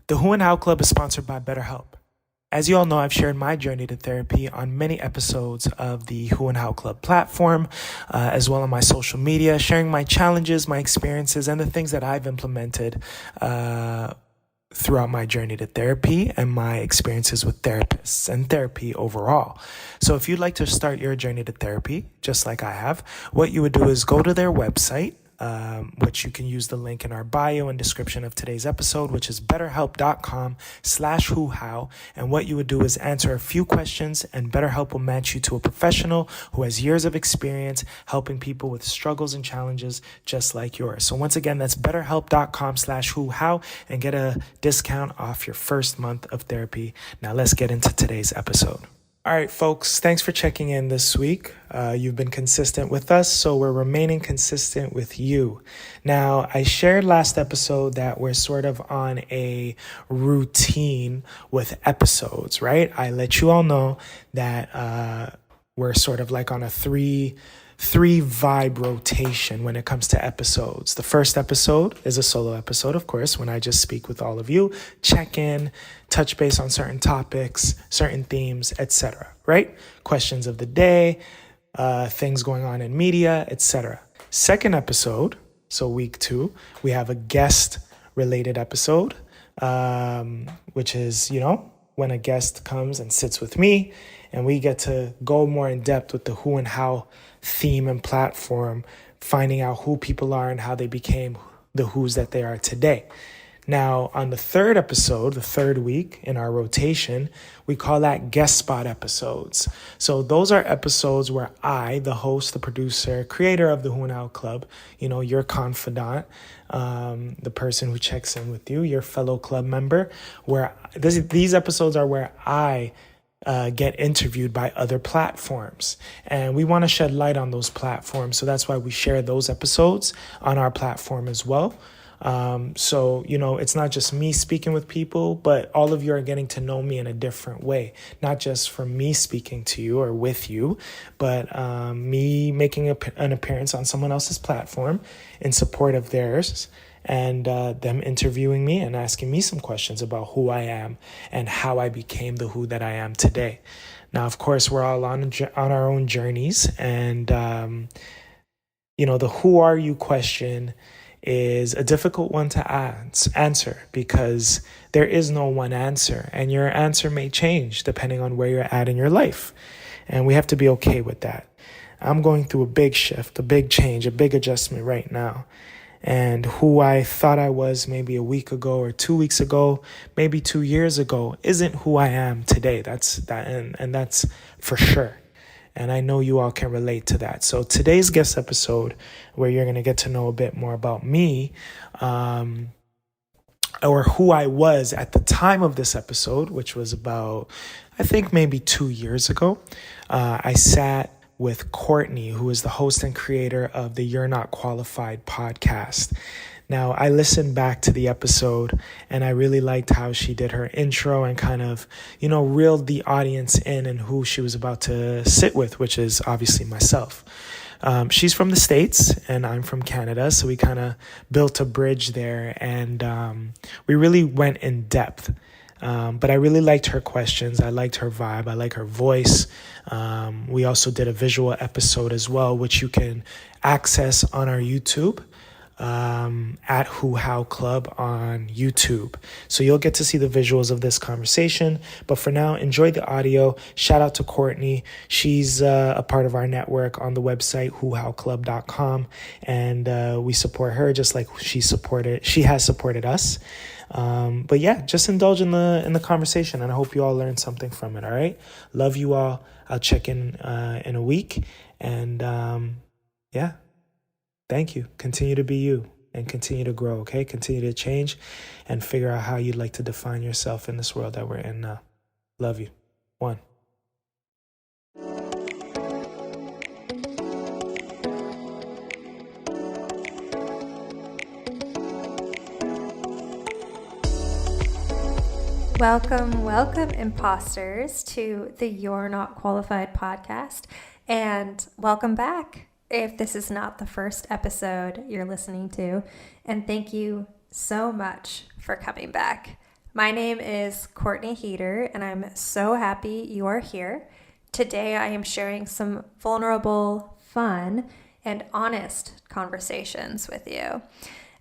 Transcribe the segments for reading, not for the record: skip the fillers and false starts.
The Who and How Club is sponsored by BetterHelp. As you all know, I've shared my journey to therapy on many episodes of the Who and How Club platform, as well on my social media, sharing my challenges, my experiences, and the things that I've implemented throughout my journey to therapy and my experiences with therapists and therapy overall. So if you'd like to start your journey to therapy, just like I have, what you would do is go to their website, which you can use the link in our bio and description of today's episode, which is betterhelp.com/whohow. And what you would do is answer a few questions, and BetterHelp will match you to a professional who has years of experience helping people with struggles and challenges just like yours. So once again, that's betterhelp.com/whohow and get a discount off your first month of therapy. Now let's get into today's episode. All right, folks, thanks for checking in this week. You've been consistent with us, so we're remaining consistent with you. Now, I shared last episode that we're sort of on a routine with episodes, right? I let you all know that we're sort of like on a three vibe rotation when it comes to episodes. The first episode is a solo episode, of course, when I just speak with all of you, check in, touch base on certain topics, certain themes, etc., right? Questions of the day, things going on in media, etc. Second episode, so week 2, we have a guest related episode, which is, when a guest comes and sits with me and we get to go more in depth with the who and how theme and platform, finding out who people are and how they became the who's that they are today. Now, on the third episode, the third week in our rotation, we call that guest spot episodes. So those are episodes where I, the host, the producer, creator of the Who and How Club, your confidant, the person who checks in with you, your fellow club member, where these episodes are where I get interviewed by other platforms. And we want to shed light on those platforms. So that's why we share those episodes on our platform as well. So, it's not just me speaking with people, but all of you are getting to know me in a different way, not just from me speaking to you or with you, but me making an appearance on someone else's platform in support of theirs, and them interviewing me and asking me some questions about who I am and how I became the who that I am today. Now, of course, we're all on our own journeys, and, the who are you question is a difficult one to answer because there is no one answer, and your answer may change depending on where you're at in your life. And we have to be okay with that. I'm going through a big shift, a big change, a big adjustment right now. And who I thought I was maybe a week ago or 2 weeks ago, maybe 2 years ago, isn't who I am today. That's for sure. And I know you all can relate to that. So today's guest episode, where you're going to get to know a bit more about me, or who I was at the time of this episode, which was about, I think maybe 2 years ago, I sat with Courtney, who is the host and creator of the You're Not Qualified podcast. Now, I listened back to the episode and I really liked how she did her intro and kind of, reeled the audience in and who she was about to sit with, which is obviously myself. She's from the States and I'm from Canada, so we kind of built a bridge there, and we really went in depth. But I really liked her questions. I liked her vibe. I like her voice. We also did a visual episode as well, which you can access on our YouTube, at Who How Club on YouTube. So you'll get to see the visuals of this conversation. But for now, enjoy the audio. Shout out to Courtney. She's a part of our network on the website, whohowclub.com. And we support her just like she has supported us. But yeah, just indulge in the conversation, and I hope you all learned something from it. All right. Love you all. I'll check in a week, and yeah, thank you. Continue to be you and continue to grow. Okay. Continue to change and figure out how you'd like to define yourself in this world that we're in now. Love you. 1. Welcome, imposters, to the You're Not Qualified podcast, and welcome back if this is not the first episode you're listening to, and thank you so much for coming back. My name is Courtney Heater, and I'm so happy you are here. Today, I am sharing some vulnerable, fun, and honest conversations with you.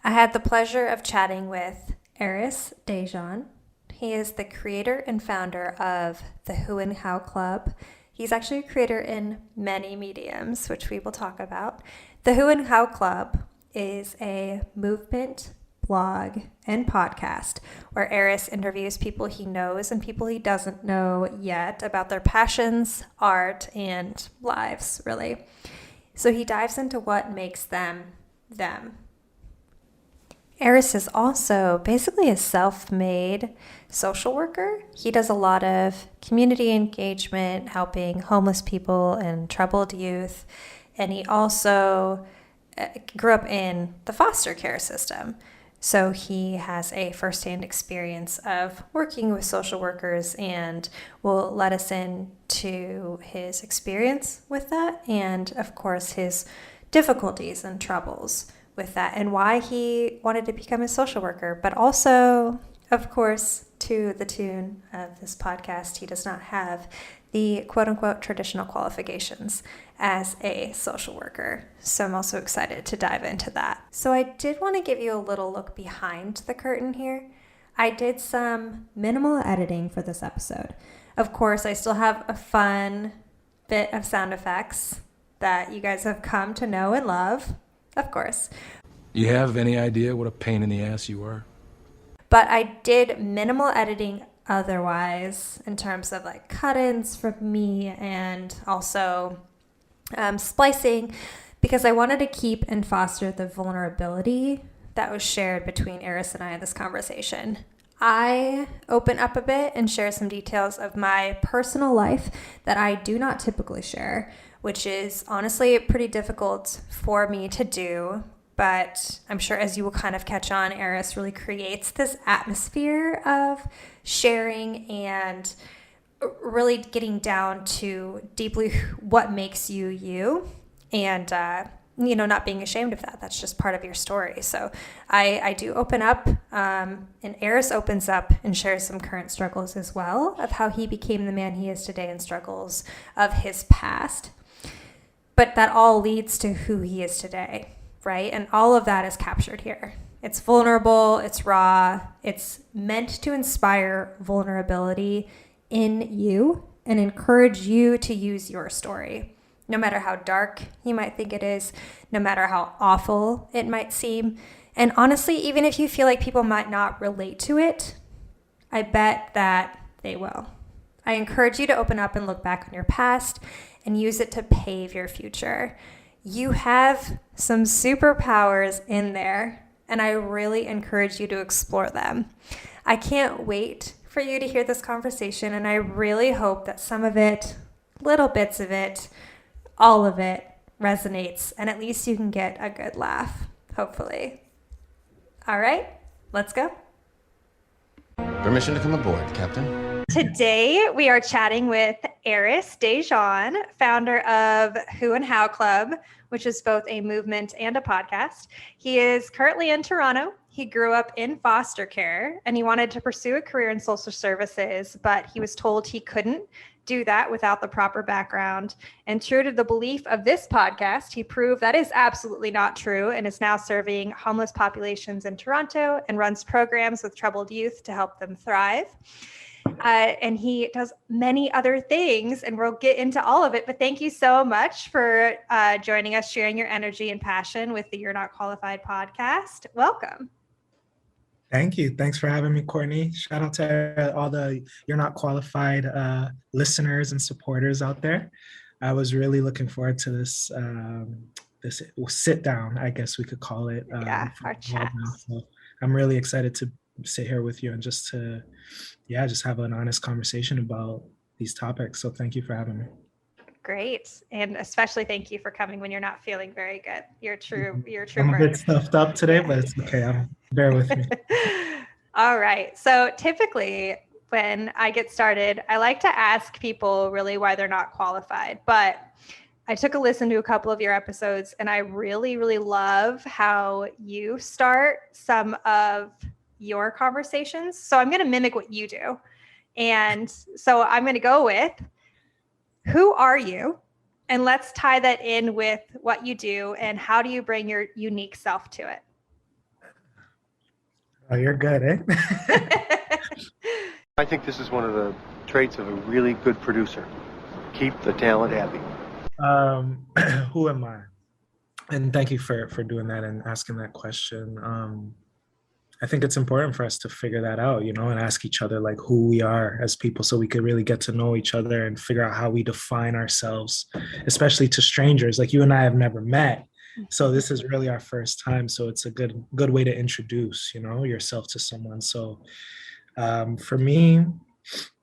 I had the pleasure of chatting with Arys Déjan. He is the creator and founder of the Who and How Club. He's actually a creator in many mediums, which we will talk about. The Who and How Club is a movement, blog, and podcast where Arys interviews people he knows and people he doesn't know yet about their passions, art, and lives, really. So he dives into what makes them them. Arys is also basically a self-made social worker. He does a lot of community engagement, helping homeless people and troubled youth. And he also grew up in the foster care system. So he has a firsthand experience of working with social workers and will let us into his experience with that and, of course, his difficulties and troubles with that and why he wanted to become a social worker. But also, of course, to the tune of this podcast, he does not have the quote-unquote traditional qualifications as a social worker. So I'm also excited to dive into that. So I did want to give you a little look behind the curtain here. I did some minimal editing for this episode. Of course, I still have a fun bit of sound effects that you guys have come to know and love, of course. You have any idea what a pain in the ass you are? But I did minimal editing otherwise in terms of like cut-ins from me and also splicing because I wanted to keep and foster the vulnerability that was shared between Arys and I in this conversation. I open up a bit and share some details of my personal life that I do not typically share, which is honestly pretty difficult for me to do. But I'm sure as you will kind of catch on, Arys really creates this atmosphere of sharing and really getting down to deeply what makes you you and, not being ashamed of that. That's just part of your story. So I do open up and Arys opens up and shares some current struggles as well of how he became the man he is today and struggles of his past. But that all leads to who he is today. Right? And all of that is captured here. It's vulnerable, it's raw, it's meant to inspire vulnerability in you and encourage you to use your story. No matter how dark you might think it is, no matter how awful it might seem. And honestly, even if you feel like people might not relate to it, I bet that they will. I encourage you to open up and look back on your past and use it to pave your future. You have some superpowers in there, and I really encourage you to explore them. I can't wait for you to hear this conversation, and I really hope that some of it, little bits of it, all of it resonates, and at least you can get a good laugh, hopefully. All right, let's go. Permission to come aboard, Captain. Today, we are chatting with Arys Déjan, founder of Who and How Club, which is both a movement and a podcast. He is currently in Toronto. He grew up in foster care and he wanted to pursue a career in social services, but he was told he couldn't do that without the proper background. And true to the belief of this podcast, he proved that is absolutely not true and is now serving homeless populations in Toronto and runs programs with troubled youth to help them thrive. And he does many other things, and we'll get into all of it. But thank you so much for joining us, sharing your energy and passion with the You're Not Qualified podcast. Welcome. Thank you. Thanks for having me, Courtney. Shout out to all the You're Not Qualified listeners and supporters out there. I was really looking forward to this this sit down, I guess we could call it. Our chat. So I'm really excited to sit here with you and just have an honest conversation about these topics. So thank you for having me. Great. And especially thank you for coming when you're not feeling very good. You're true. I'm a bit stuffed up today, but it's okay. Bear with me. All right. So typically when I get started, I like to ask people really why they're not qualified, but I took a listen to a couple of your episodes and I really, really love how you start some of your conversations. So I'm going to mimic what you do. And so I'm going to go with, who are you? And let's tie that in with what you do and how do you bring your unique self to it? Oh, you're good, eh? I think this is one of the traits of a really good producer. Keep the talent happy. Who am I? And thank you for doing that and asking that question. I think it's important for us to figure that out, and ask each other like who we are as people, so we could really get to know each other and figure out how we define ourselves, especially to strangers. Like you and I have never met. So this is really our first time. So it's a good way to introduce, yourself to someone. So for me,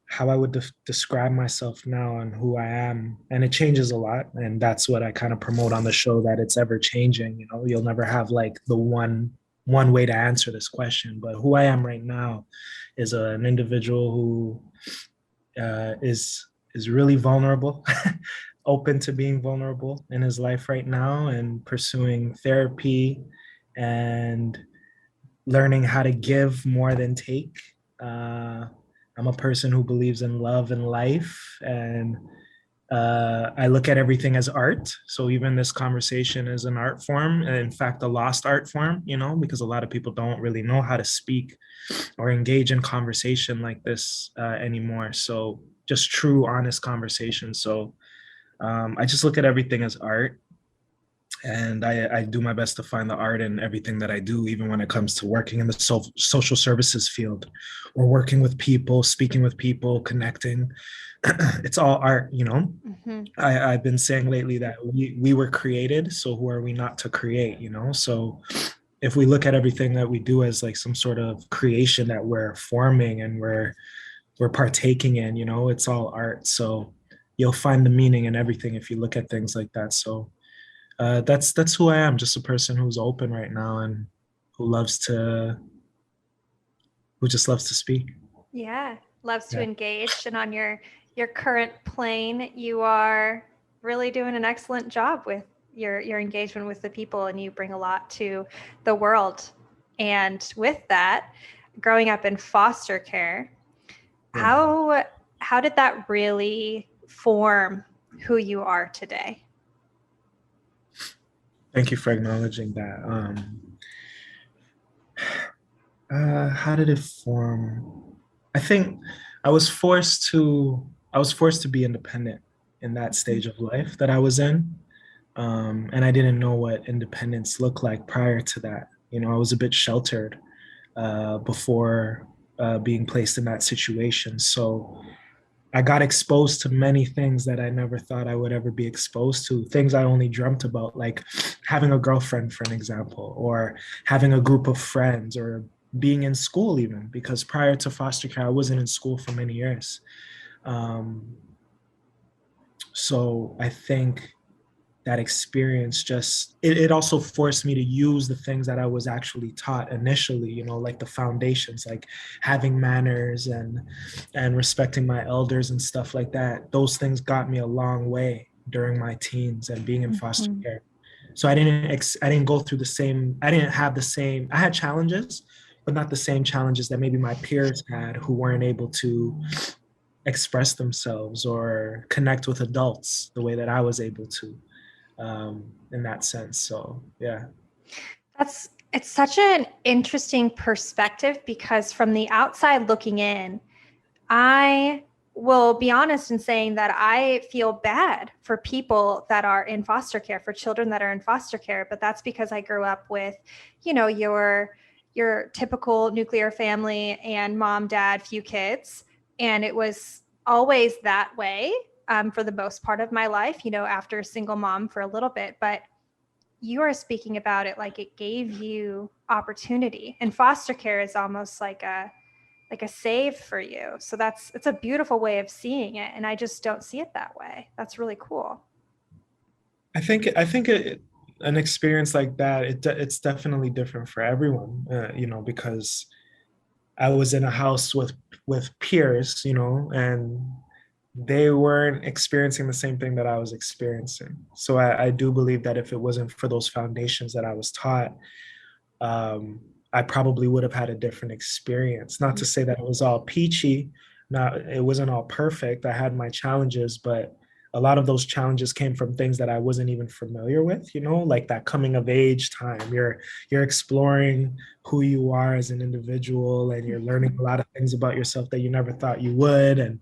how I would describe myself now and who I am, and it changes a lot. And that's what I kind of promote on the show, that it's ever changing. You'll never have like the one way to answer this question. But who I am right now is an individual who is really vulnerable, open to being vulnerable in his life right now, and pursuing therapy and learning how to give more than take. I'm a person who believes in love and life, and I look at everything as art. So even this conversation is an art form, and in fact, a lost art form, because a lot of people don't really know how to speak or engage in conversation like this anymore. So just true, honest conversation. So I just look at everything as art. And I do my best to find the art in everything that I do, even when it comes to working in the social services field or working with people, speaking with people, connecting. It's all art, Mm-hmm. I've been saying lately that we were created, so who are we not to create, So if we look at everything that we do as like some sort of creation that we're forming and we're partaking in, it's all art. So you'll find the meaning in everything if you look at things like that. So that's who I am, just a person who's open right now and who just loves to speak. Yeah, loves to engage. And on your current plane, you are really doing an excellent job with your engagement with the people, and you bring a lot to the world. And with that, growing up in foster care, how did that really form who you are today? Thank you for acknowledging that. How did it form? I think I was forced to be independent in that stage of life that I was in. And I didn't know what independence looked like prior to that. I was a bit sheltered before being placed in that situation. So I got exposed to many things that I never thought I would ever be exposed to, things I only dreamt about, like having a girlfriend, for an example, or having a group of friends, or being in school even, because prior to foster care, I wasn't in school for many years. So I think that experience it also forced me to use the things that I was actually taught initially, like the foundations, like having manners and respecting my elders and stuff like that. Those things got me a long way during my teens and being in foster care. So I didn't go through I had challenges, but not the same challenges that maybe my peers had, who weren't able to express themselves or connect with adults the way that I was able to. In that sense. So yeah. It's such an interesting perspective, because from the outside looking in, I will be honest in saying that I feel bad for people that are in foster care, for children that are in foster care. But that's because I grew up with, your typical nuclear family and mom, dad, few kids. And it was always that way. For the most part of my life, after a single mom for a little bit. But you are speaking about it like it gave you opportunity, and foster care is almost like a save for you. So it's a beautiful way of seeing it, and I just don't see it that way. That's really cool. I think an experience like that, it's definitely different for everyone, because I was in a house with peers, and they weren't experiencing the same thing that I was experiencing. So I do believe that if it wasn't for those foundations that I was taught, I probably would have had a different experience. Not to say that it was all peachy, not it wasn't all perfect. I had my challenges, but a lot of those challenges came from things that I wasn't even familiar with, like that coming of age time. You're exploring who you are as an individual, and you're learning a lot of things about yourself that you never thought you would.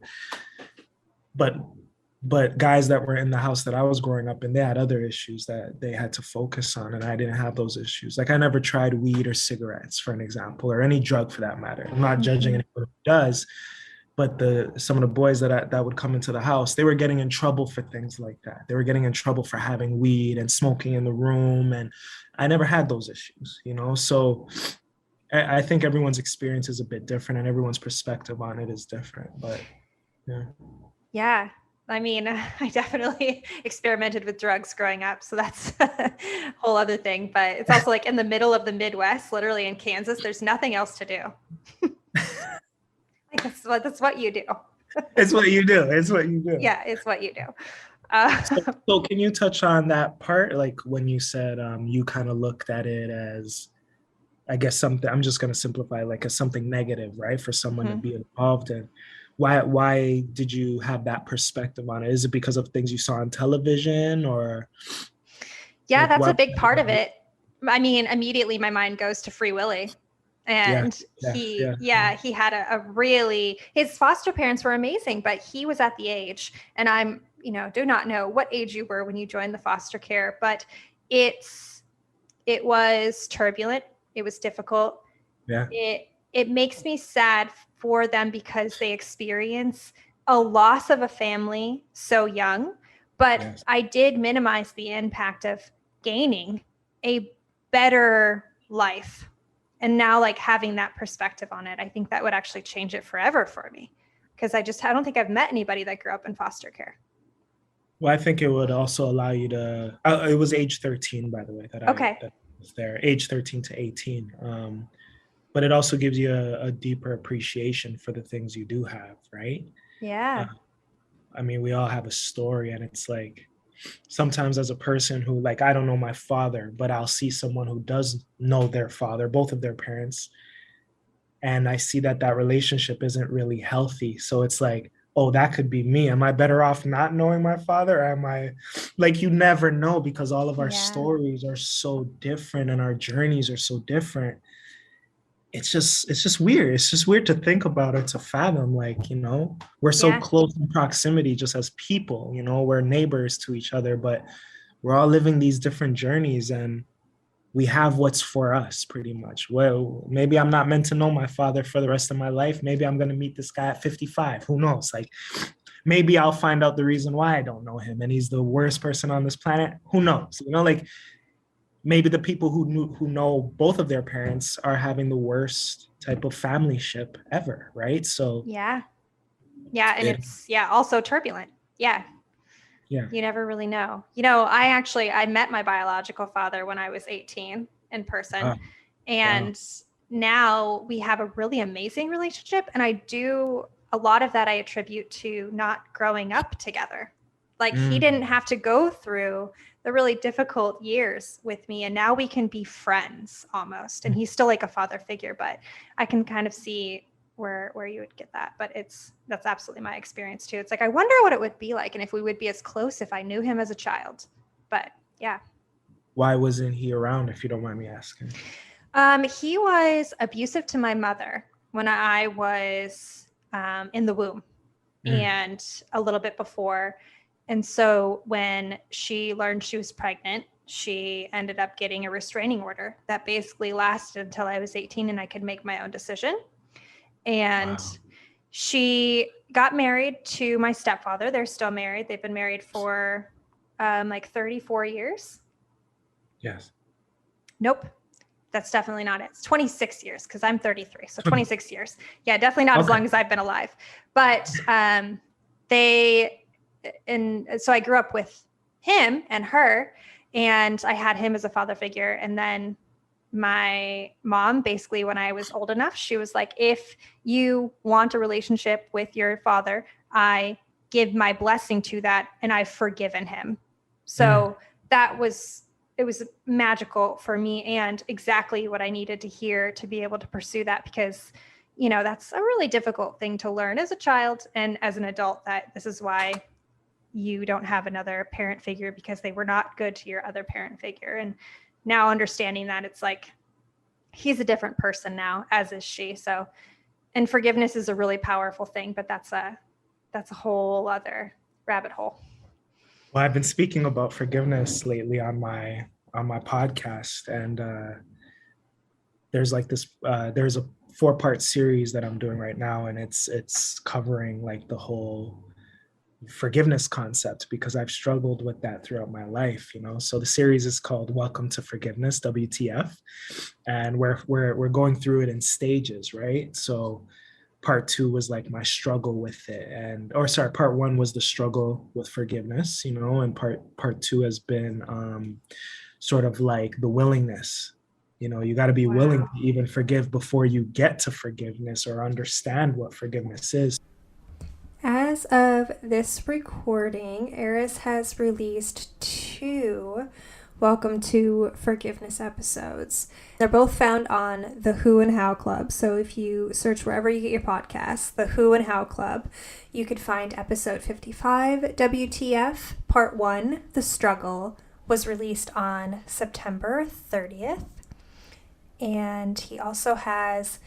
But guys that were in the house that I was growing up in, they had other issues that they had to focus on, and I didn't have those issues. Like I never tried weed or cigarettes, for an example, or any drug for that matter. I'm not judging anyone who does, but some of the boys that would come into the house, they were getting in trouble for things like that. They were getting in trouble for having weed and smoking in the room, and I never had those issues, So I think everyone's experience is a bit different, and everyone's perspective on it is different. But yeah. Yeah. I mean, I definitely experimented with drugs growing up, so that's a whole other thing. But it's also like in the middle of the Midwest, literally in Kansas, there's nothing else to do. Like that's what you do. It's what you do. It's what you do. Yeah, it's what you do. So can you touch on that part? Like when you said you kind of looked at it as, I guess, something, I'm just going to simplify, like as something negative, right? For someone to be involved in. Why did you have that perspective on it? Is it because of things you saw on television, or? Yeah, that's a big part of it. I mean, immediately my mind goes to Free Willy. And he had a really, his foster parents were amazing, but he was at the age, and I'm, do not know what age you were when you joined the foster care, but it was turbulent. It was difficult. Yeah. It makes me sad for them because they experience a loss of a family so young, but I did minimize the impact of gaining a better life. And now, like, having that perspective on it, I think that would actually change it forever for me, because I don't think I've met anybody that grew up in foster care. Well, I think it would also allow you to, it was age 13, by the way, that was there, age 13 to 18. But it also gives you a deeper appreciation for the things you do have, right? Yeah. I mean, we all have a story, and it's like, sometimes as a person who, like, I don't know my father, but I'll see someone who does know their father, both of their parents, and I see that relationship isn't really healthy. So it's like, oh, that could be me. Am I better off not knowing my father? Or am I, like, you never know, because all of our stories are so different and our journeys are so different. It's just weird. It's just weird to think about or to fathom, like, we're so close in proximity just as people, we're neighbors to each other, but we're all living these different journeys, and we have what's for us pretty much. Well, maybe I'm not meant to know my father for the rest of my life. Maybe I'm going to meet this guy at 55. Who knows? Like, maybe I'll find out the reason why I don't know him, and he's the worst person on this planet. Who knows? Like, maybe the people who know both of their parents are having the worst type of family ship ever, right? So and it's also turbulent. Yeah. You never really know. I met my biological father when I was 18 in person, and now we have a really amazing relationship. And a lot of that I attribute to not growing up together. Like, he didn't have to go through the really difficult years with me, and now we can be friends almost. And he's still like a father figure, but I can kind of see where you would get that. But that's absolutely my experience too. It's like, I wonder what it would be like, and if we would be as close if I knew him as a child. But yeah. Why wasn't he around, if you don't mind me asking? He was abusive to my mother when I was in the womb and a little bit before. And so when she learned she was pregnant, she ended up getting a restraining order that basically lasted until I was 18 and I could make my own decision. And she got married to my stepfather. They're still married. They've been married for like 34 years. Yes. Nope. That's definitely not it. It's 26 years because I'm 33. So 26 years. Yeah, definitely not as long as I've been alive. But so I grew up with him and her, and I had him as a father figure. And then my mom, basically, when I was old enough, she was like, if you want a relationship with your father, I give my blessing to that, and I've forgiven him. So that was was magical for me and exactly what I needed to hear to be able to pursue that, because, that's a really difficult thing to learn as a child and as an adult, that this is why you don't have another parent figure, because they were not good to your other parent figure. And now understanding that, it's like, he's a different person now, as is she. So, and forgiveness is a really powerful thing, but that's a whole other rabbit hole. Well, I've been speaking about forgiveness lately on my podcast, and there's like this there's a 4-part series that I'm doing right now, and it's covering like the whole forgiveness concept, because I've struggled with that throughout my life, So the series is called Welcome to Forgiveness, WTF, and we're going through it in stages, right? So part 2 was like my struggle with it, part 1 was the struggle with forgiveness, and part 2 has been sort of like the willingness. You got to be willing to even forgive before you get to forgiveness or understand what forgiveness is. As of this recording, Arys has released 2 Welcome to Forgiveness episodes. They're both found on the Who and How Club. So if you search wherever you get your podcasts, the Who and How Club, you could find episode 55, WTF, part 1, The Struggle, was released on September 30th. And he also has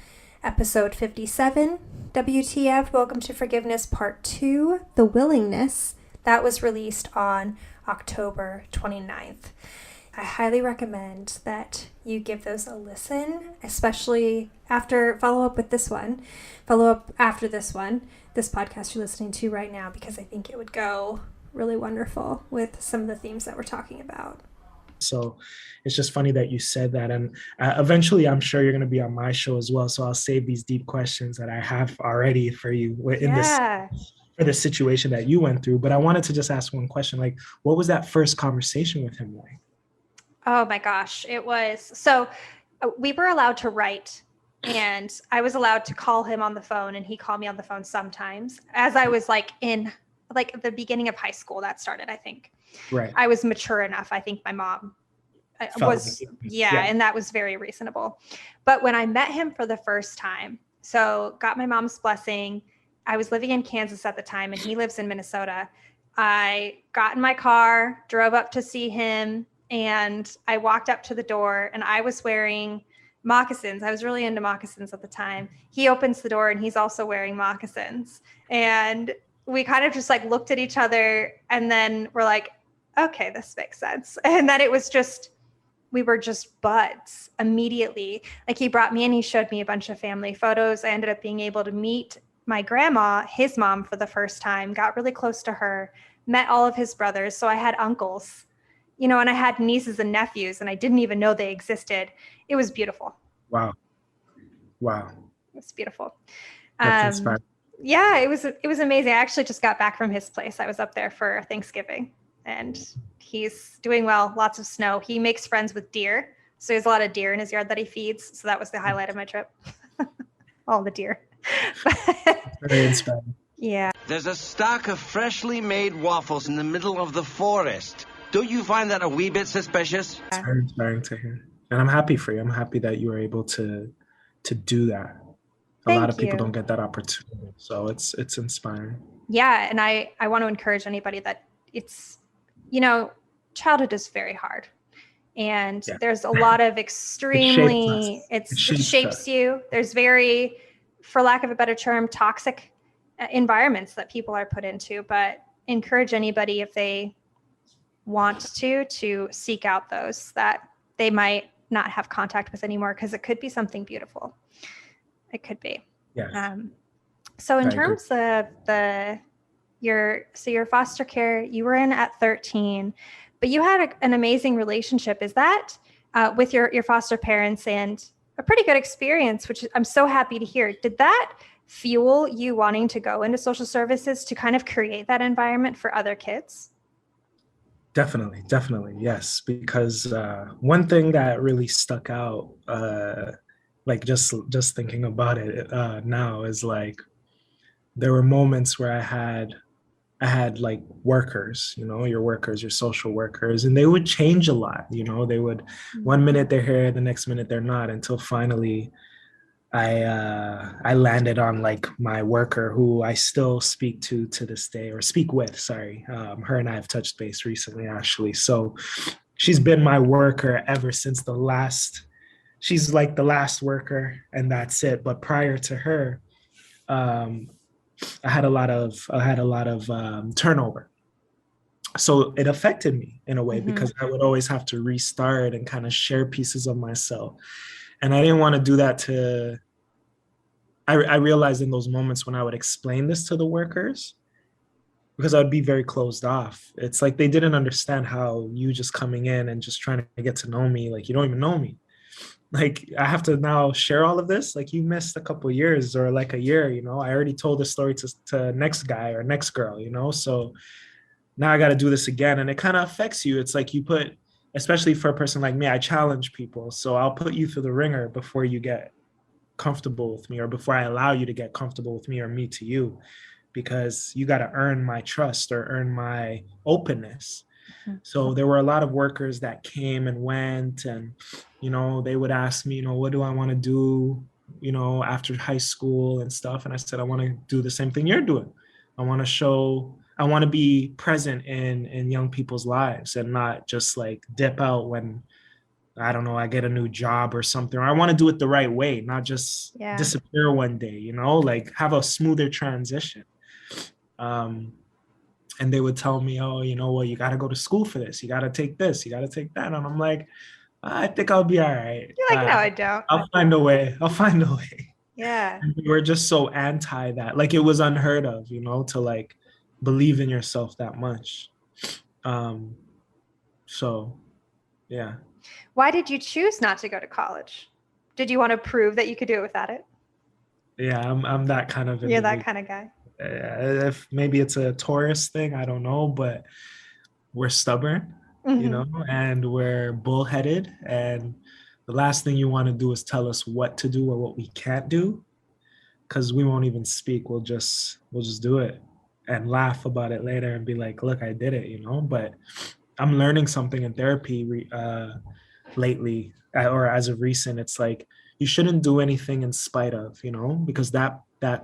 episode 57, WTF, Welcome to Forgiveness, part 2, The Willingness, that was released on October 29th. I highly recommend that you give those a listen, especially follow up after this podcast you're listening to right now, because I think it would go really wonderful with some of the themes that we're talking about. So it's just funny that you said that. And eventually, I'm sure you're going to be on my show as well. So I'll save these deep questions that I have already for you for the situation that you went through. But I wanted to just ask one question. Like, what was that first conversation with him like? Oh my gosh. It was, so we were allowed to write, and I was allowed to call him on the phone, and he called me on the phone sometimes, as I was like in like the beginning of high school. That started, I think. Right. I was mature enough. I think my mom was, and that was very reasonable. But when I met him for the first time, so got my mom's blessing, I was living in Kansas at the time, and he lives in Minnesota. I got in my car, drove up to see him, and I walked up to the door, and I was wearing moccasins. I was really into moccasins at the time. He opens the door, and he's also wearing moccasins. And we kind of just like looked at each other, and then we're like, okay, this makes sense. And then it was just, we were just buds immediately. Like, he brought me in, he showed me a bunch of family photos. I ended up being able to meet my grandma, his mom, for the first time, got really close to her, met all of his brothers. So I had uncles, and I had nieces and nephews, and I didn't even know they existed. It was beautiful. Wow. It's beautiful. That's inspiring. Yeah, it was amazing. I actually just got back from his place. I was up there for Thanksgiving, and he's doing well. Lots of snow. He makes friends with deer. So he has a lot of deer in his yard that he feeds. So that was the highlight of my trip. All the deer. Very inspiring. Yeah. There's a stack of freshly made waffles in the middle of the forest. Don't you find that a wee bit suspicious? It's very inspiring to hear. And I'm happy for you. I'm happy that you were able to do that. A lot of people don't get that opportunity. So it's inspiring. Yeah. And I want to encourage anybody that it's, childhood is very hard. And there's a lot of extremely, it shapes you. There's very, for lack of a better term, toxic environments that people are put into. But encourage anybody, if they want to seek out those that they might not have contact with anymore, because it could be something beautiful. It could be. Yeah. So in terms of your foster care, you were in at 13, but you had an amazing relationship. Is that with your foster parents, and a pretty good experience, which I'm so happy to hear. Did that fuel you wanting to go into social services to kind of create that environment for other kids? Definitely. Yes. Because one thing that really stuck out, like just thinking about it now, is like, there were moments where I I had like workers, your workers, your social workers, and they would change a lot. They would, one minute they're here, the next minute they're not, until finally I landed on like my worker who I still speak to this day, or speak with, sorry. Her and I have touched base recently, actually. So she's been my worker ever since she's like the last worker, and that's it. But prior to her, um, I had a lot of turnover. So it affected me in a way because I would always have to restart and kind of share pieces of myself. And I didn't want to do that I realized in those moments when I would explain this to the workers, because I would be very closed off. It's like they didn't understand how you just coming in and just trying to get to know me, like you don't even know me. Like I have to now share all of this. Like you missed a couple of years or like a year, I already told the story to next guy or next girl, so now I got to do this again. And it kind of affects you. It's like especially for a person like me, I challenge people. So I'll put you through the ringer before you get comfortable with me, or before I allow you to get comfortable with me or me to you, because you got to earn my trust or earn my openness. So there were a lot of workers that came and went, and, they would ask me, what do I want to do, after high school and stuff. And I said, I want to do the same thing you're doing. I want to be present in young people's lives and not just like dip out when, I don't know, I get a new job or something. Or I want to do it the right way, not just disappear one day, like have a smoother transition. And they would tell me, oh, well, you got to go to school for this. You got to take this. You got to take that. And I'm like, I think I'll be all right. You're like, no, I don't. I'll find a way. Yeah. And we're just so anti that. Like it was unheard of, to like believe in yourself that much. So, yeah. Why did you choose not to go to college? Did you want to prove that you could do it without it? Yeah, I'm that kind of. You're that kind of guy. If maybe it's a Taurus thing, I don't know, but we're stubborn, and we're bullheaded. And the last thing you want to do is tell us what to do or what we can't do, because we won't even speak. We'll just do it and laugh about it later and be like, look, I did it, But I'm learning something in therapy lately, or as of recent. It's like you shouldn't do anything in spite of, because that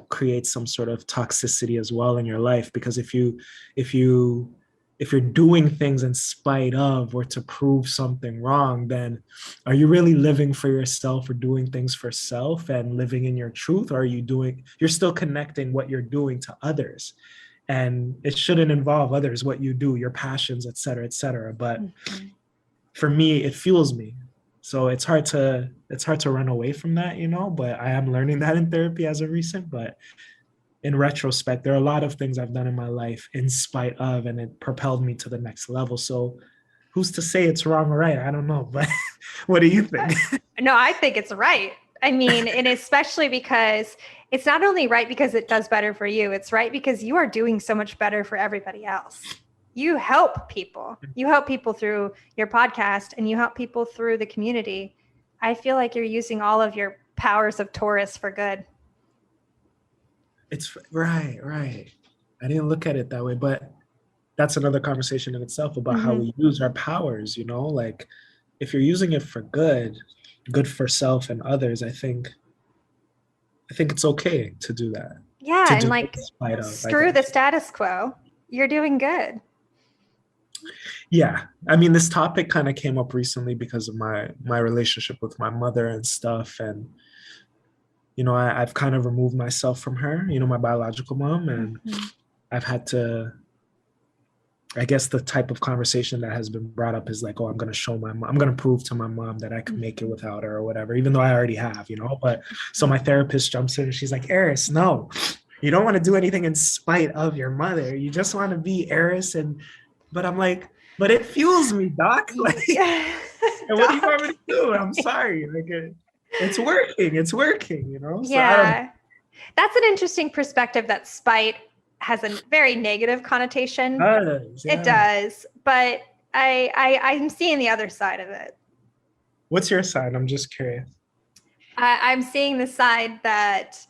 creates some sort of toxicity as well in your life. Because if you're doing things in spite of or to prove something wrong, then are you really living for yourself or doing things for self and living in your truth? Or you're still connecting what you're doing to others? And it shouldn't involve others, what you do, your passions, et cetera, et cetera. But for me, it fuels me. So it's hard to run away from that, but I am learning that in therapy as of recent. But in retrospect, there are a lot of things I've done in my life in spite of, and it propelled me to the next level. So who's to say it's wrong or right? I don't know, but what do you think? No, I think it's right. I mean, and especially because it's not only right because it does better for you, it's right because you are doing so much better for everybody else. You help people. You help people through your podcast, and you help people through the community. I feel like you're using all of your powers of Taurus for good. It's right. I didn't look at it that way, but that's another conversation in itself about how we use our powers, like if you're using it for good for self and others, I think it's okay to do that. Yeah, and like screw the status quo. You're doing good. Yeah, I mean, this topic kind of came up recently because of my relationship with my mother and stuff, and I've kind of removed myself from her, my biological mom, and I've had to, I guess the type of conversation that has been brought up is like, oh, I'm going to prove to my mom that I can make it without her or whatever, even though I already have, but so my therapist jumps in and she's like, Arys, no, you don't want to do anything in spite of your mother. You just want to be Arys. But I'm like, but it fuels me, doc. Like, and what do you want me to do? I'm sorry. Like, it's working, So yeah. That's an interesting perspective, that spite has a very negative connotation. It does. But I'm seeing the other side of it. What's your side? I'm just curious. I'm seeing the side that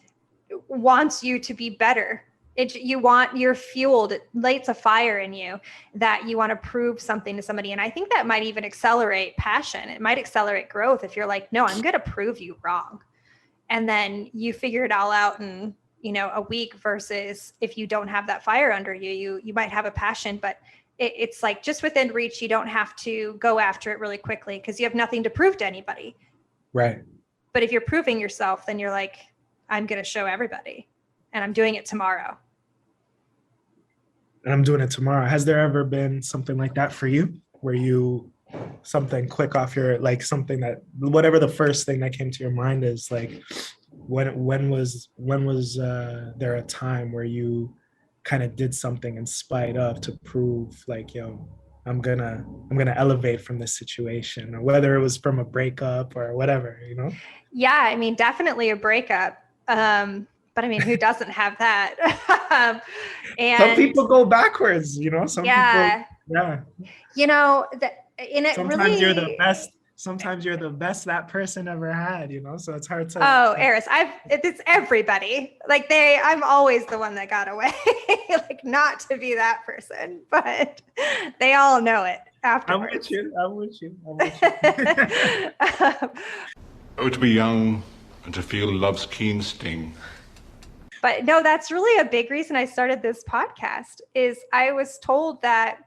wants you to be better. You're fueled, it lights a fire in you that you want to prove something to somebody. And I think that might even accelerate passion. It might accelerate growth if you're like, no, I'm going to prove you wrong. And then you figure it all out in, a week, versus if you don't have that fire under you, you might have a passion, but it's like just within reach. You don't have to go after it really quickly because you have nothing to prove to anybody. Right. But if you're proving yourself, then you're like, I'm going to show everybody, and I'm doing it tomorrow. And I'm doing it tomorrow. Has there ever been something like that for you, where something click off your, like something that, whatever the first thing that came to your mind is, like, when was there a time where you kind of did something in spite of, to prove like, I'm gonna elevate from this situation, or whether it was from a breakup or whatever, Yeah, I mean, definitely a breakup. But I mean, who doesn't have that? And some people go backwards, some people, yeah. Sometimes you're the best. Sometimes you're the best that person ever had, so it's hard to. Oh, Arys, it's everybody. Like I'm always the one that got away, like not to be that person, but they all know it afterwards. I'm with you. Oh, to be young and to feel love's keen sting. But no, that's really a big reason I started this podcast. Is I was told that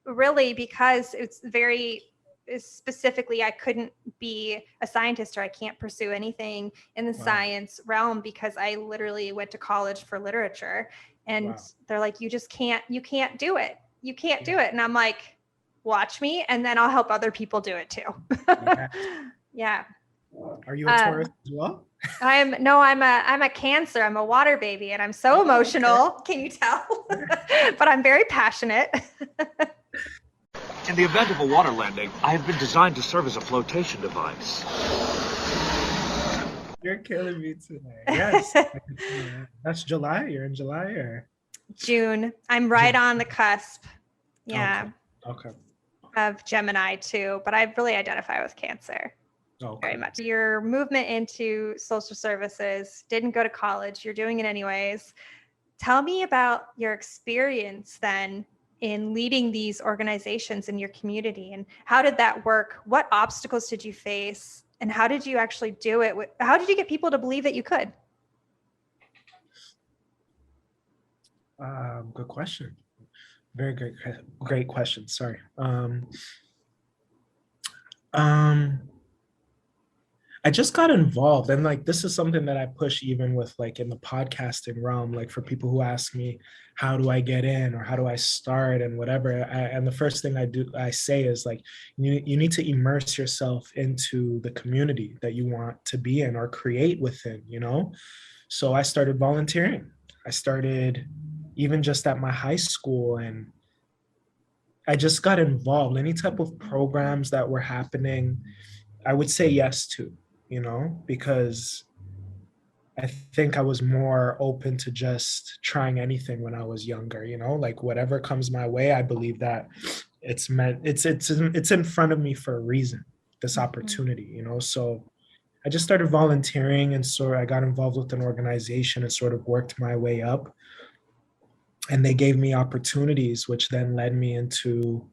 really because it's very specifically, I couldn't be a scientist, or I can't pursue anything in the science realm because I literally went to college for literature, and they're like, you can't do it. You can't do it. And I'm like, watch me, and then I'll help other people do it too. Yeah. Are you a Taurus as well? I'm a Cancer. I'm a water baby, and I'm so emotional. Okay. Can you tell? But I'm very passionate. In the event of a water landing, I have been designed to serve as a flotation device. You're killing me today. Yes. That's July. You're in July, or? June. I'm right on the cusp. Yeah. Okay. Of Gemini too, but I really identify with Cancer. Very much. Your movement into social services, didn't go to college, you're doing it anyways. Tell me about your experience then in leading these organizations in your community, and how did that work? What obstacles did you face, and how did you actually do it? How did you get people to believe that you could? Good question. Very great question. Sorry. I just got involved, and like this is something that I push even with like in the podcasting realm, like for people who ask me, how do I get in, or how do I start, and whatever. And the first thing I say is like, you need to immerse yourself into the community that you want to be in or create within, So I started volunteering. I started even just at my high school, and I just got involved. Any type of programs that were happening, I would say yes to. Because I think I was more open to just trying anything when I was younger, like whatever comes my way, I believe that it's in front of me for a reason, this opportunity, So I just started volunteering, and so I got involved with an organization and sort of worked my way up. And they gave me opportunities, which then led me into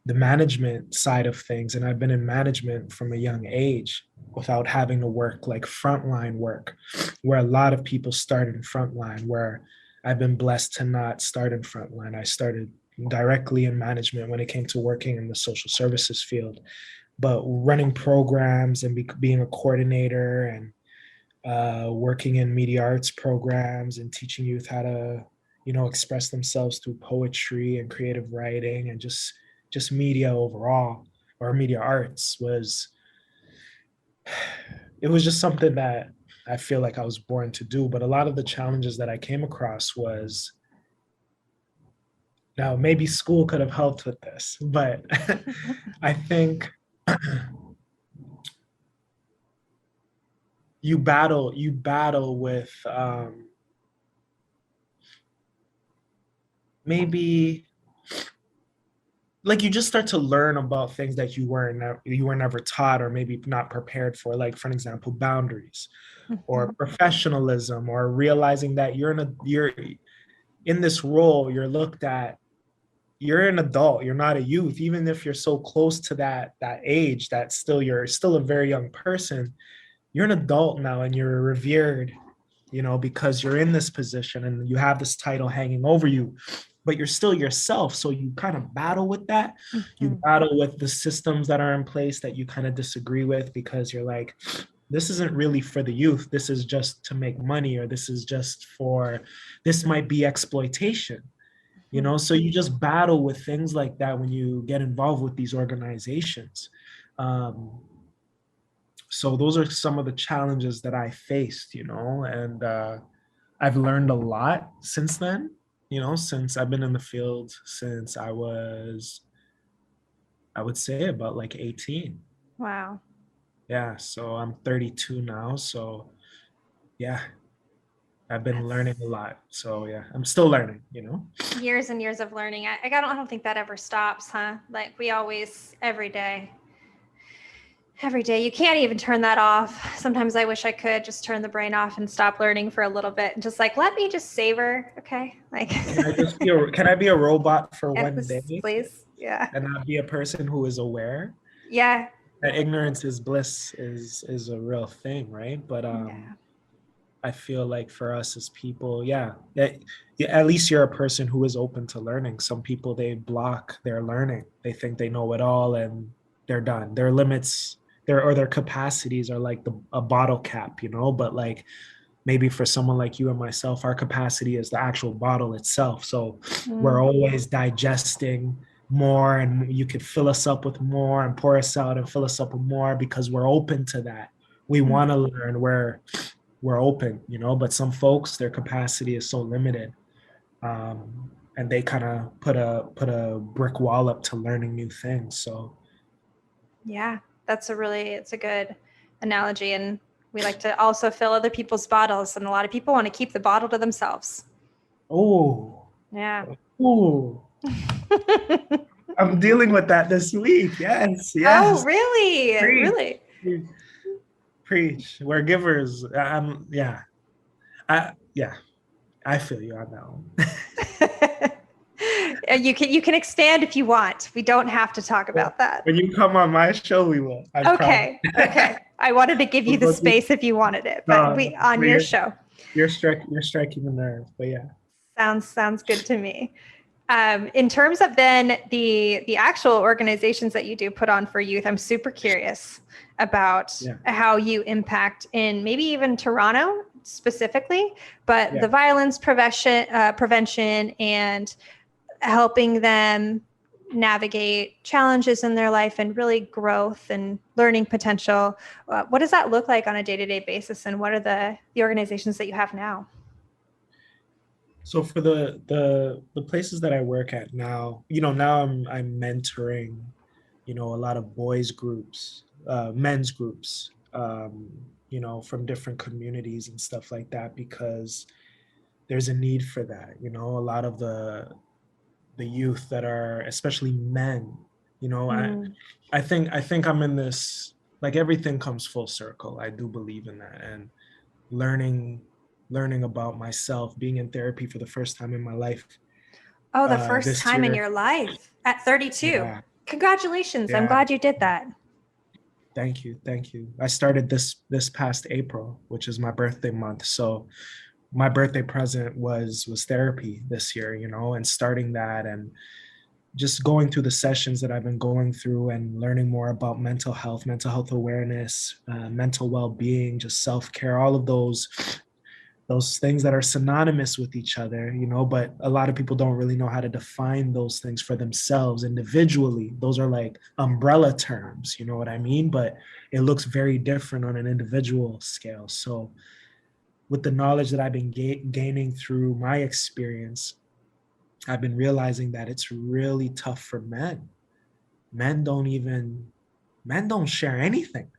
the management side of things. And I've been in management from a young age without having to work like frontline work, where a lot of people start in frontline, where I've been blessed to not start in frontline. I started directly in management when it came to working in the social services field, but running programs and being a coordinator and working in media arts programs and teaching youth how to, express themselves through poetry and creative writing and just media overall, or media arts it was just something that I feel like I was born to do. But a lot of the challenges that I came across was, now maybe school could have helped with this, but I think you battle with maybe like you just start to learn about things that you were never taught, or maybe not prepared for, like for an example, boundaries or professionalism, or realizing that in this role, you're looked at, you're an adult, you're not a youth. Even if you're so close to that age, that still you're still a very young person. You're an adult now and you're revered, because you're in this position and you have this title hanging over you, but you're still yourself. So you kind of battle with that. You battle with the systems that are in place that you kind of disagree with, because you're like, this isn't really for the youth. This is just to make money, or this might be exploitation, so you just battle with things like that when you get involved with these organizations. So those are some of the challenges that I faced, and I've learned a lot since then, since I've been in the field since I would say about like 18. Wow. Yeah, so I'm 32 now, so yeah, I've been learning a lot. So yeah, I'm still learning, Years and years of learning. I don't think that ever stops, huh? Like we always, every day, you can't even turn that off. Sometimes I wish I could just turn the brain off and stop learning for a little bit and just like, let me just savor. Okay. Like, can I be a robot for yeah, one day? Please. Yeah. And not be a person who is aware? Yeah. That ignorance is bliss is a real thing, right? But I feel like for us as people, at least you're a person who is open to learning. Some people, they block their learning. They think they know it all and they're done. Their limits, their capacities are like a bottle cap, but like maybe for someone like you and myself, our capacity is the actual bottle itself. So we're always digesting more, and you could fill us up with more and pour us out and fill us up with more because we're open to that. We want to learn, we're open, but some folks, their capacity is so limited, and they kind of put a brick wall up to learning new things. So yeah, it's a good analogy. And we like to also fill other people's bottles, and a lot of people want to keep the bottle to themselves. Oh yeah. Oh I'm dealing with that this week. Yes. Oh, really? Preach. We're givers. I feel you on that one. You can expand if you want. We don't have to talk about that. When you come on my show, we will. Okay. I wanted to give you the space if you wanted it, but your show. You're striking the nerve, but yeah. Sounds good to me. In terms of then the actual organizations that you do put on for youth, I'm super curious about how you impact in maybe even Toronto specifically, but the violence prevention and helping them navigate challenges in their life and really growth and learning potential. What does that look like on a day-to-day basis, and what are the organizations that you have now? So for the places that I work at now, now I'm mentoring, a lot of boys groups, men's groups, from different communities and stuff like that, because there's a need for that. A lot of the youth that are, especially men, I think I'm in this, like, everything comes full circle. I do believe in that, and learning about myself, being in therapy for the first time in my life. Oh, the first time in your life at 32. Yeah. Congratulations. Yeah. I'm glad you did that. Thank you. I started this past April, which is my birthday month. So my birthday present was therapy this year, and starting that and just going through the sessions that I've been going through and learning more about mental health awareness, mental well-being, just self-care, all of those things that are synonymous with each other, but a lot of people don't really know how to define those things for themselves individually. Those are like umbrella terms, you know what I mean? But it looks very different on an individual scale. So with the knowledge that I've been gaining through my experience, I've been realizing that it's really tough for men. Men don't share anything.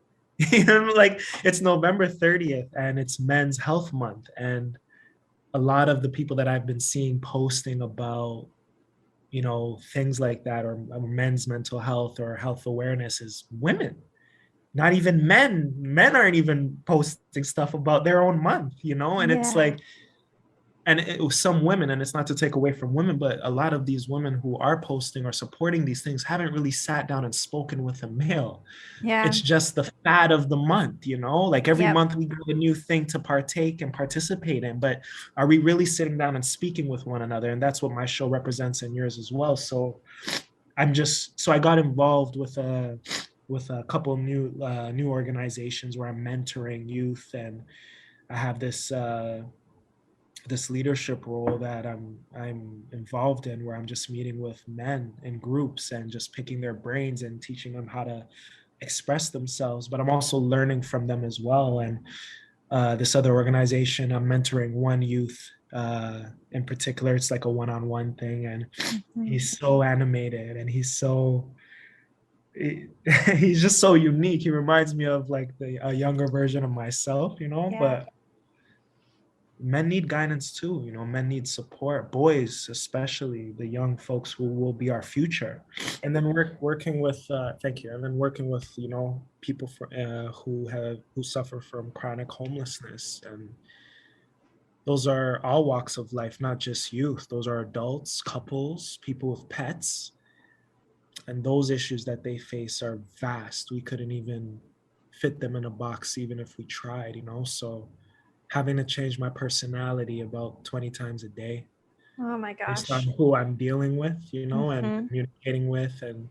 Like, it's November 30th and it's Men's Health Month, and a lot of the people that I've been seeing posting about things like that, or men's mental health or health awareness, is women. Not even men aren't even posting stuff about their own month, and it's like, and it was some women, and it's not to take away from women, but a lot of these women who are posting or supporting these things haven't really sat down and spoken with a male. Yeah. It's just the fad of the month, like every Yep. month we get a new thing to partake and participate in, but are we really sitting down and speaking with one another? And that's what my show represents, and yours as well. So I got involved with a couple of new organizations where I'm mentoring youth, and I have this leadership role that I'm involved in, where I'm just meeting with men in groups and just picking their brains and teaching them how to express themselves. But I'm also learning from them as well. And this other organization, I'm mentoring one youth in particular. It's like a one-on-one thing, and he's so animated, and he's just so unique. He reminds me of like a younger version of myself, Yeah. But men need guidance too, men need support, boys especially, the young folks who will be our future. And then working with thank you, and then working with people who suffer from chronic homelessness, and those are all walks of life, not just youth. Those are adults, couples, people with pets, and those issues that they face are vast. We couldn't even fit them in a box even if we tried, so having to change my personality about 20 times a day. Oh my gosh. Based on who I'm dealing with, and communicating with and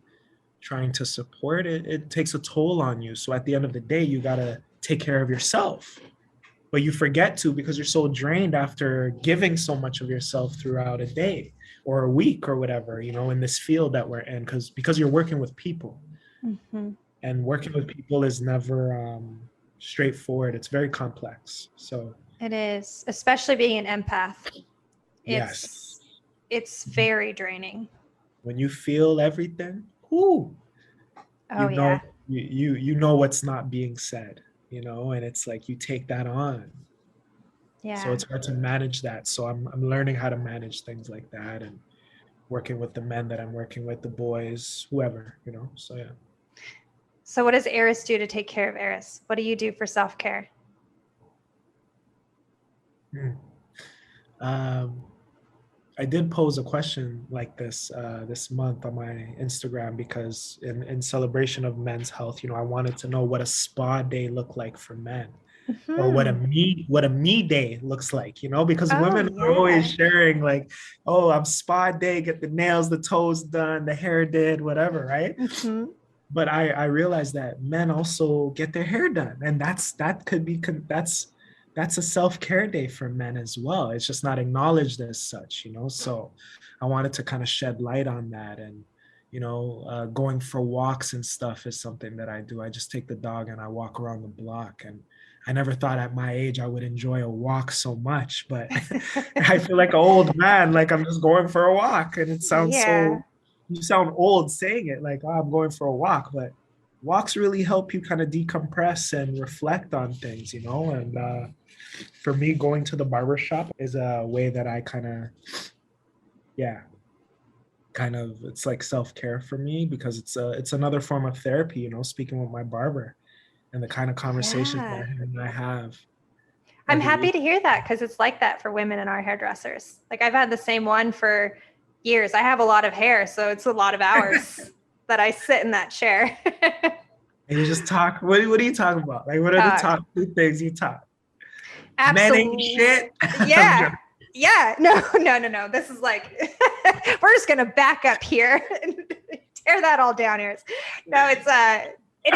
trying to support it, it takes a toll on you. So at the end of the day, you got to take care of yourself, but you forget to, because you're so drained after giving so much of yourself throughout a day or a week or whatever, in this field that we're in, because you're working with people. And working with people is never straightforward. It's very complex. So it is, especially being an empath. It's very draining. When you feel everything, you know what's not being said, and it's like you take that on. Yeah. So it's hard to manage that. So I'm learning how to manage things like that, and working with the men that I'm working with, the boys, whoever, so yeah. So what does Arys do to take care of Arys? What do you do for self-care? I did pose a question like this this month on my Instagram, because in celebration of Men's Health, I wanted to know what a spa day looked like for men, or what a me day looks like, because women are always sharing like, oh, I'm spa day, get the nails, the toes done, the hair did, whatever, right? But I realized that men also get their hair done, and that's a self-care day for men as well. It's just not acknowledged as such, so I wanted to kind of shed light on that. And going for walks and stuff is something that I do. I just take the dog and I walk around the block, and I never thought at my age I would enjoy a walk so much, but I feel like an old man, like I'm just going for a walk, and it sounds you sound old saying it, like, oh, I'm going for a walk, but walks really help you kind of decompress and reflect on things, and for me, going to the barbershop is a way that I it's like self-care for me, because it's another form of therapy, speaking with my barber and the kind of conversations that I have. I'm happy to hear that, because it's like that for women in our hairdressers. Like, I've had the same one for years. I have a lot of hair, so it's a lot of hours that I sit in that chair. And you just talk. What are you talking about? Like, what are the top 2 things you talk? Absolutely. Men ain't shit. Yeah. Yeah. No. This is like, we're just going to back up here and tear that all down here. No, it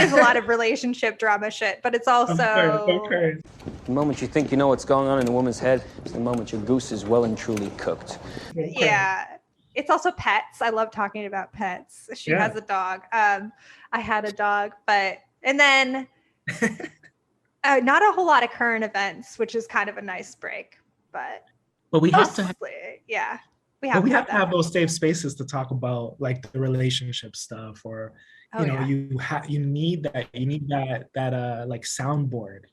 is a lot of relationship drama shit, but it's also. Okay. The moment you think you know what's going on in a woman's head is the moment your goose is well and truly cooked. Yeah. It's also pets. I love talking about pets. She has a dog. I had a dog, and then not a whole lot of current events, which is kind of a nice break, but we have to have to have those safe spaces to talk about like the relationship stuff, or you need that like soundboard,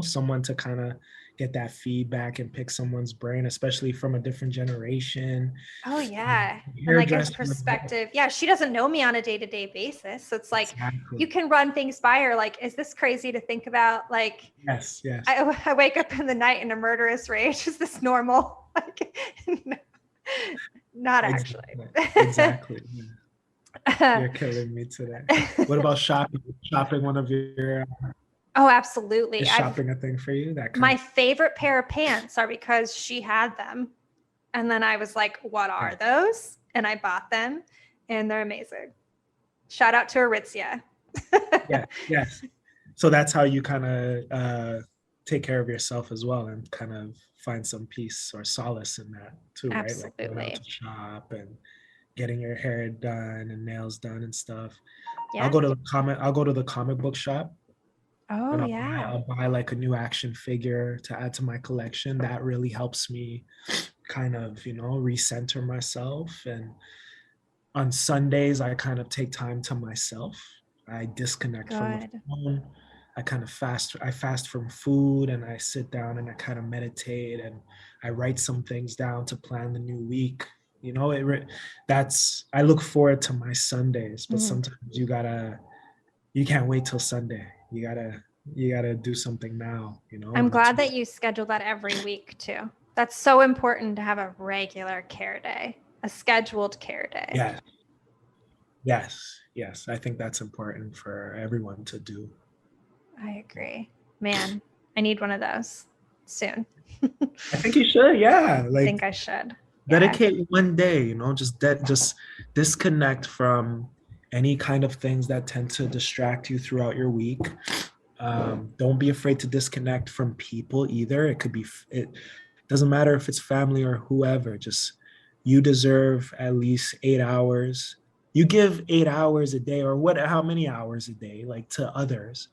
someone to kind of get that feedback and pick someone's brain, especially from a different generation. Oh yeah. And like his perspective. Yeah, she doesn't know me on a day-to-day basis. So it's like you can run things by her, like, is this crazy to think about? Like, yes. I wake up in the night in a murderous rage. Is this normal? Like, no, not actually. Exactly. You're killing me today. What about shopping? Shopping one of your Oh, absolutely. is shopping a thing for you? That kind My favorite pair of pants are because she had them. And then I was like, what are those? And I bought them and they're amazing. Shout out to Aritzia. yeah, yes. So that's how you kind of take care of yourself as well and kind of find some peace or solace in that too, right? Like going Absolutely. out to shop and getting your hair done and nails done and stuff. Yeah. I'll go to the comic book shop. Oh, And yeah. I'll buy like a new action figure to add to my collection. That really helps me kind of, recenter myself. And on Sundays, I kind of take time to myself. I disconnect from the Good. phone. I kind of fast from food, and I sit down and I kind of meditate and I write some things down to plan the new week. I look forward to my Sundays, but sometimes you can't wait till Sunday. You gotta do something now, I'm glad that you schedule that every week too. That's so important to have a regular care day, a scheduled care day. Yeah. Yes. I think that's important for everyone to do. I agree. Man, I need one of those soon. I think you should. Yeah. I think I should. Dedicate one day, just disconnect from any kind of things that tend to distract you throughout your week. Don't be afraid to disconnect from people either. It doesn't matter if it's family or whoever. Just, you deserve at least 8 hours. You give 8 hours a day, or how many hours a day, like, to others.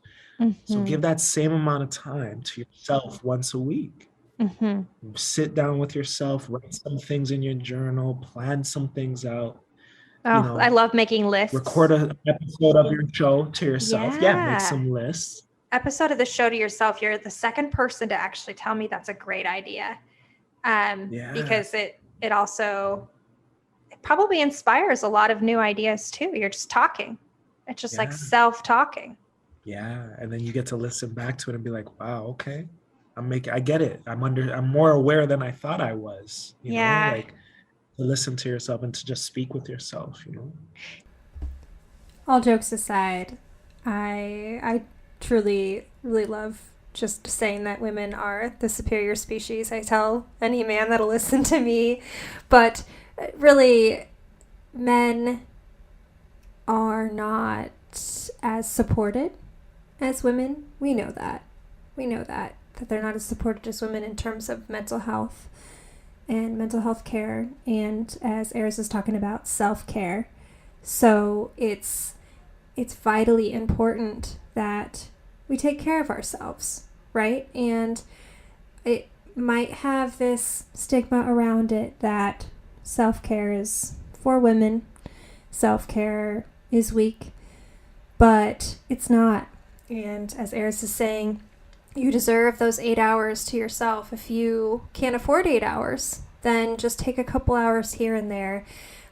So give that same amount of time to yourself once a week. Sit down with yourself, write some things in your journal, plan some things out. I love making lists. Record an episode of your show to yourself. Yeah, make some lists. Episode of the show to yourself. You're the second person to actually tell me that's a great idea. Because it probably inspires a lot of new ideas too. You're just talking. It's just like self-talking. Yeah, and then you get to listen back to it and be like, wow, okay. I get it. I'm more aware than I thought I was. You know, like, to listen to yourself and to just speak with yourself, All jokes aside, I truly, really love just saying that women are the superior species. I tell any man that'll listen to me, but really, men are not as supported as women. We know that they're not as supported as women in terms of mental health and mental health care, and as Arys is talking about, self-care. So it's vitally important that we take care of ourselves, right? And it might have this stigma around it that self-care is for women, self-care is weak, but it's not. And as Arys is saying, you deserve those 8 hours to yourself. If you can't afford 8 hours, then just take a couple hours here and there.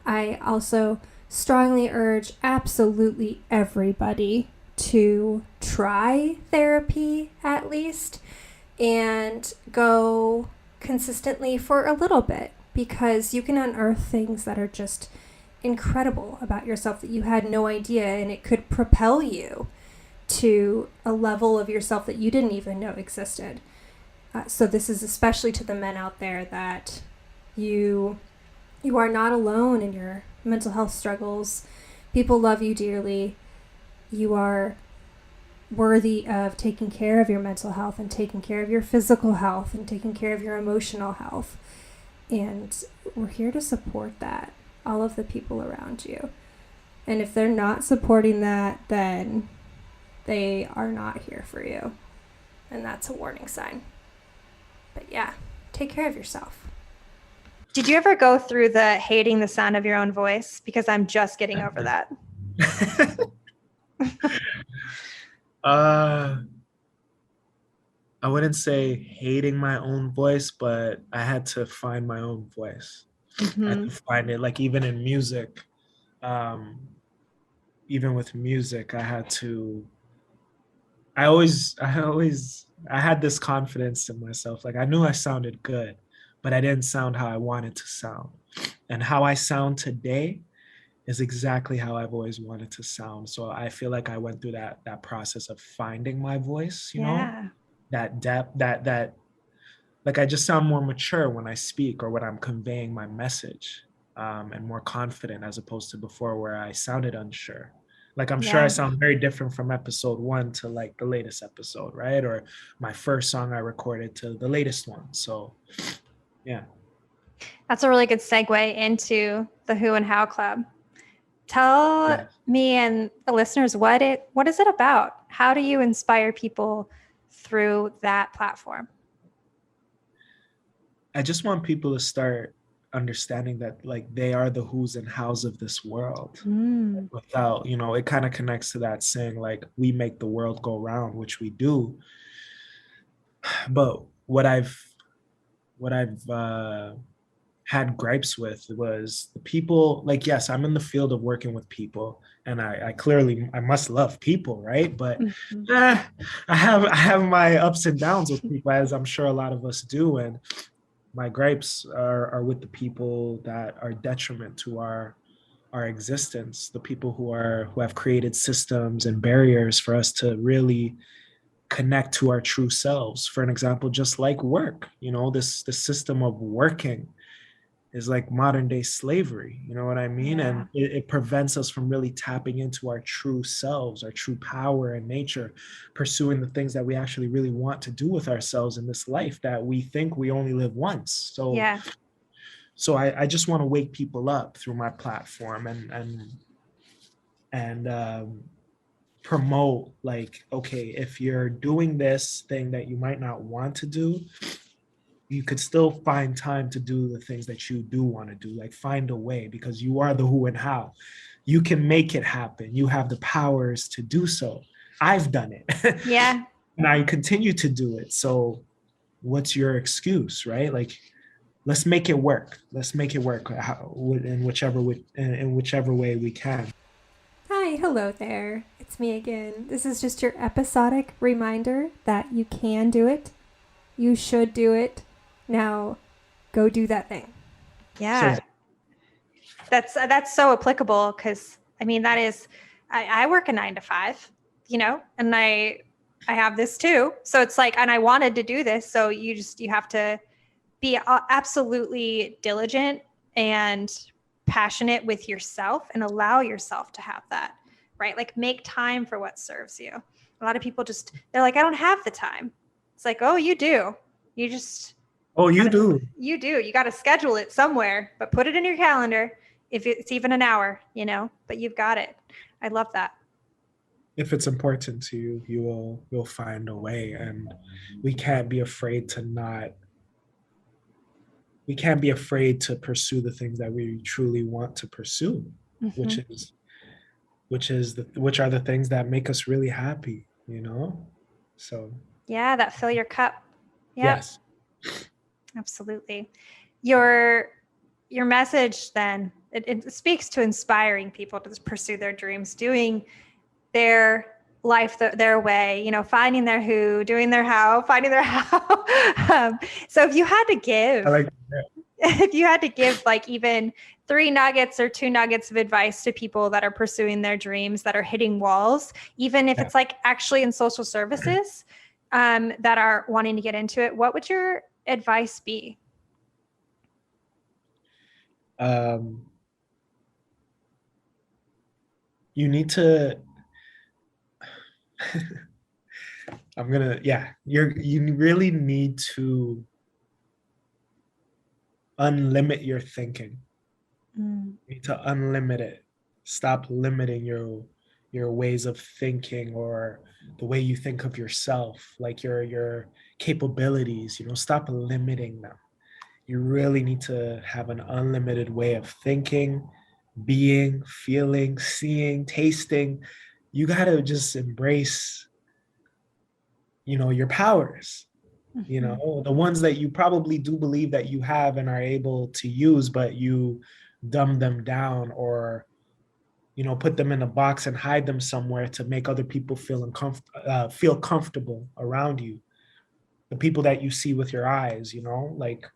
I also strongly urge absolutely everybody to try therapy at least and go consistently for a little bit, because you can unearth things that are just incredible about yourself that you had no idea, and it could propel you to a level of yourself that you didn't even know existed. So this is especially to the men out there, that you are not alone in your mental health struggles. People love you dearly. You are worthy of taking care of your mental health and taking care of your physical health and taking care of your emotional health. And we're here to support that, all of the people around you. And if they're not supporting that, then they are not here for you. And that's a warning sign. But yeah, take care of yourself. Did you ever go through the hating the sound of your own voice? Because I'm just getting over that. I wouldn't say hating my own voice, but I had to find my own voice. I had to find it, like, even in music. Even with music, I had this confidence in myself. Like, I knew I sounded good, but I didn't sound how I wanted to sound. And how I sound today is exactly how I've always wanted to sound. So I feel like I went through that process of finding my voice, you know, that depth, that like I just sound more mature when I speak or when I'm conveying my message, and more confident as opposed to before where I sounded unsure. Like I'm sure I sound very different from episode 1 to like the latest episode, right? Or my first song I recorded to the latest one. So yeah. That's a really good segue into the Who and How Club. Tell me and the listeners what is it about? How do you inspire people through that platform? I just want people to start understanding that like they are the who's and how's of this world. Without, you know, it kind of connects to that saying like we make the world go round, which we do. But what I've had gripes with was the people, like, yes, I'm in the field of working with people and I clearly, I must love people, right? But I have my ups and downs with people, as I'm sure a lot of us do. And my gripes are with the people that are detriment to our existence, the people who have created systems and barriers for us to really connect to our true selves. For an example, just like work, you know, this system of working is like modern day slavery, you know what I mean? And it prevents us from really tapping into our true selves, our true power and nature, pursuing the things that we actually really want to do with ourselves in this life that we think we only live once. So I just want to wake people up through my platform and promote like, okay, if you're doing this thing that you might not want to do, you could still find time to do the things that you do want to do, like find a way, because you are the who and how. You can make it happen. You have the powers to do so. I've done it. And I continue to do it. So what's your excuse, right? Like, let's make it work. Let's make it work in whichever way we can. Hi, hello there. It's me again. This is just your episodic reminder that you can do it. You should do it. Now, go do that thing. Yeah. That's so applicable because, I mean, that is, I work a 9 to 5, you know, and I have this too. So it's like, and I wanted to do this. So you have to be absolutely diligent and passionate with yourself and allow yourself to have that, right? Like make time for what serves you. A lot of people they're like, I don't have the time. It's like, oh, you do. You do. You do. You got to schedule it somewhere, but put it in your calendar. If it's even an hour, you know, but you've got it. I love that. If it's important to you, you'll find a way. And we can't be afraid to pursue the things that we truly want to pursue, which are the things that make us really happy, you know? So that fill your cup. Yes. Absolutely. Your message then, it speaks to inspiring people to pursue their dreams, doing their life their way, you know, finding their who, doing their how, finding their how. So if you had to give, if you had to give like even 3 nuggets or 2 nuggets of advice to people that are pursuing their dreams, that are hitting walls, even if it's like actually in social services, that are wanting to get into it, what would your advice be? You need to you really need to unlimit your thinking. You need to unlimit it. Stop limiting your ways of thinking or the way you think of yourself, like your capabilities, you know, stop limiting them. You really need to have an unlimited way of thinking, being, feeling, seeing, tasting. You got to just embrace, you know, your powers, you know, the ones that you probably do believe that you have and are able to use, but you dumb them down or, you know, put them in a box and hide them somewhere to make other people feel comfortable around you. The people that you see with your eyes, you know, like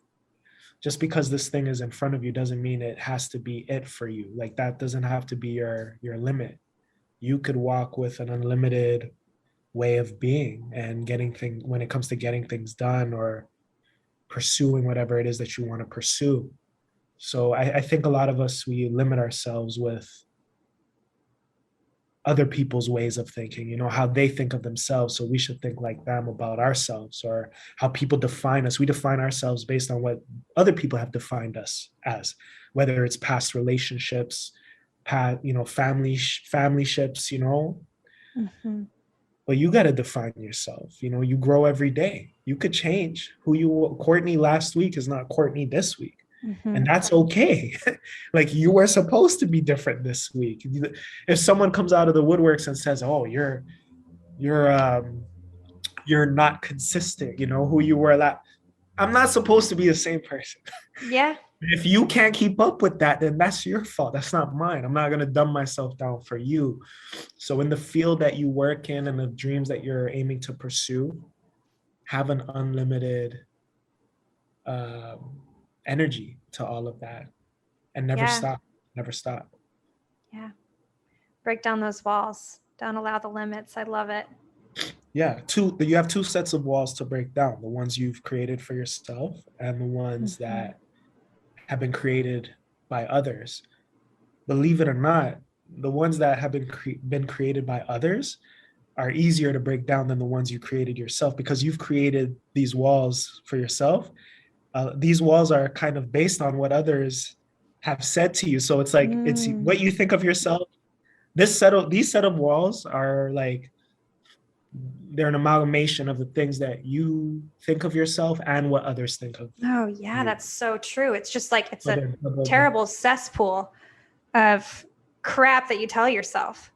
just because this thing is in front of you doesn't mean it has to be it for you. Like that doesn't have to be your limit. You could walk with an unlimited way of being and getting things when it comes to getting things done or pursuing whatever it is that you want to pursue. So I think a lot of us, we limit ourselves with other people's ways of thinking, you know, how they think of themselves. So we should think like them about ourselves, or how people define us. We define ourselves based on what other people have defined us as, whether it's past relationships, family ships, you know. Mm-hmm. But you got to define yourself. You know, you grow every day. You could change who you were. Courtney last week is not Courtney this week. Mm-hmm. And that's okay. Like you were supposed to be different this week. If someone comes out of the woodworks and says, "Oh, you're not consistent," you know, who you were I'm not supposed to be the same person. Yeah. If you can't keep up with that, then that's your fault. That's not mine. I'm not going to dumb myself down for you. So in the field that you work in and the dreams that you're aiming to pursue, have an unlimited energy to all of that, and never stop. Yeah. Break down those walls. Don't allow the limits. I love it. Yeah. You have two sets of walls to break down: the ones you've created for yourself and the ones that have been created by others. Believe it or not, the ones that have been created by others are easier to break down than the ones you created yourself, because you've created these walls for yourself. These walls are kind of based on what others have said to you. So it's like, it's what you think of yourself. These set of walls are like, they're an amalgamation of the things that you think of yourself and what others think of. Oh yeah, that's so true. It's just like, it's a But terrible cesspool of crap that you tell yourself